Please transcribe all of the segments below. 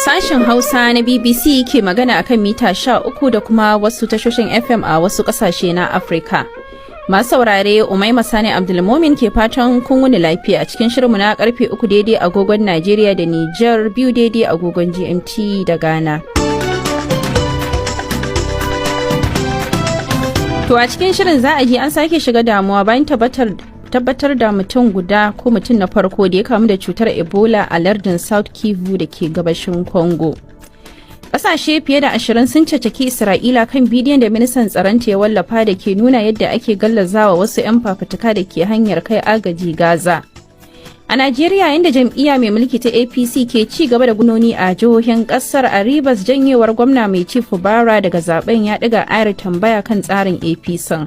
Sashen Hausa na BBC ke magana akan mita 13 da kuma wasu tashoshin FM a wasu kasashe na Afirka. Masu saurare Umaima Sani Abdulmumin ke fatan kun wuni lafiya a cikin shirinmu na karfe 3 daidai agogon Najeriya da Nijar, 2 daidai agogon GMT da Ghana. To a cikin shirin za a ji an sake shiga damuwa bayan tabbatar da mutum guda ko mutum na farko da ya kamu da cutar Ebola a lardin South Kivu da ke gabashin Congo. Ƙasashe fiye da 20 sun cacaki Isra'ila kan bidiyon da ministan tsaronta ya wallafa da ke nuna yadda ake gallazawa wasu 'yan fafutuka da ke hanyar kai agaji Gaza. A Najeriya, inda jam'iyya mai mulki ta APC ke ci gaba da gunoni a jihohin ƙasar, a Rivers janyewar gwamna mai ci Fubara daga zaben ya ɗiga ayar tambaya kan tsarin APC.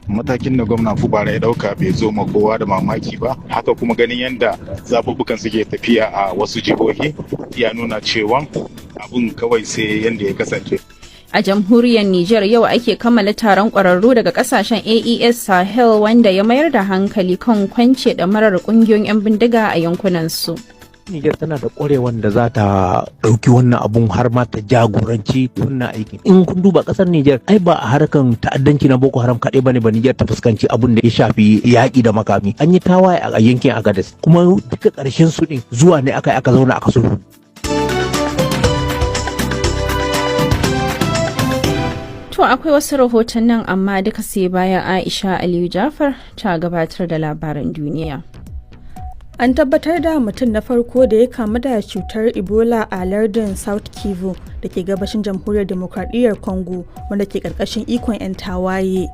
Matakin da gwamna Fubara ya dauka bai zo ma kowa da mamaki ba, haka kuma ganin yadda zaɓuɓɓukan suke tafiya a wasu jihohi ya nuna cewa abun kawai sai yadda ya kasance. A jamhuriyar Nijar yau ake kammala taron ƙwararru daga ƙasashen AES Sahel wanda ya mayar da hankali kan kwance ɗamarar ƙungiyoyin 'yan bindiga a yankunansu. Nijar tana da ƙwarewan da za ta ɗauki wannan abun har ma ta jagoranci wannan aikin. In kun duba ƙasar Nijar, ai ba a harkan ta'addanci na Boko Haram kaɗai bane ba Nijar ta fuskanci abun da ya shafi yaƙi da makami. An yi tawaye a yankin Agadez, kuma duka ƙarshen su ɗin zuwa ne aka zauna aka sulhu. To akwai wasu rahoton nan amma duka sai bayan Aisha Aliyu Jafar ta gabatar da labaran duniya. An tabbatar da mutum na farko da ya kamu da cutar Ebola a lardin South Kivu da ke gabashin jamhuriyar demokradiyyar Congo wanda ke karkashin ikon 'yan tawaye.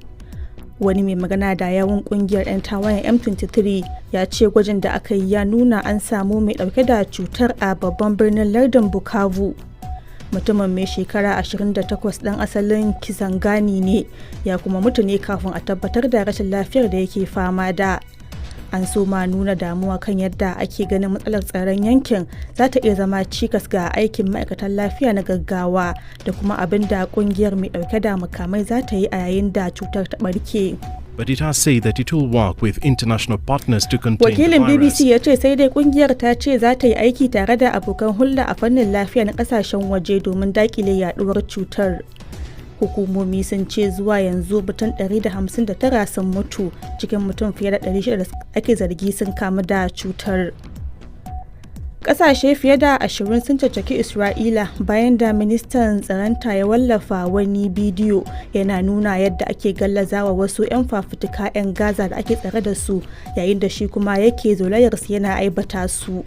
Wani mai magana da yawun kungiyar 'yan tawayen M23 ya ce gwajin da aka yi ya nuna an samu mai dauke da cutar a babban birnin lardin Bukavu. Mutumin mai shekara 28 ɗan asalin Kisangani ne, ya kuma mutu ne kafin a tabbatar da rashin lafiyar da yake fama da. An so ma nuna damuwa kan yadda ake ganin matsalar tsaron yankin za ta iya zama cikas ga aikin ma'aikatan lafiya na gaggawa da kuma abin da kungiyar mai dauke da makamai za ta yi a yayin da cutar ta barke. But it has said that it will work with international partners to contain Wakilin the virus. BBC ya ce sai dai kungiyar ta ce za ta yi aiki tare da abokan hulɗa a fannin lafiya na kasashen waje domin dakile yaduwar cutar. Hukumomi sun ce zuwa yanzu mutum 159 sun mutu cikin mutum fiye da 600 da ake zargi sun kamu da cutar. Ƙasashe fiye da 20 sun caccaki Isra'ila bayan da ministan tsaronta ya wallafa wani bidiyo yana nuna yadda ake gallazawa wasu 'yan fafutuka 'yan Gaza da ake tsare da su, yayin da shi kuma yake zolayarsu yana aibata su.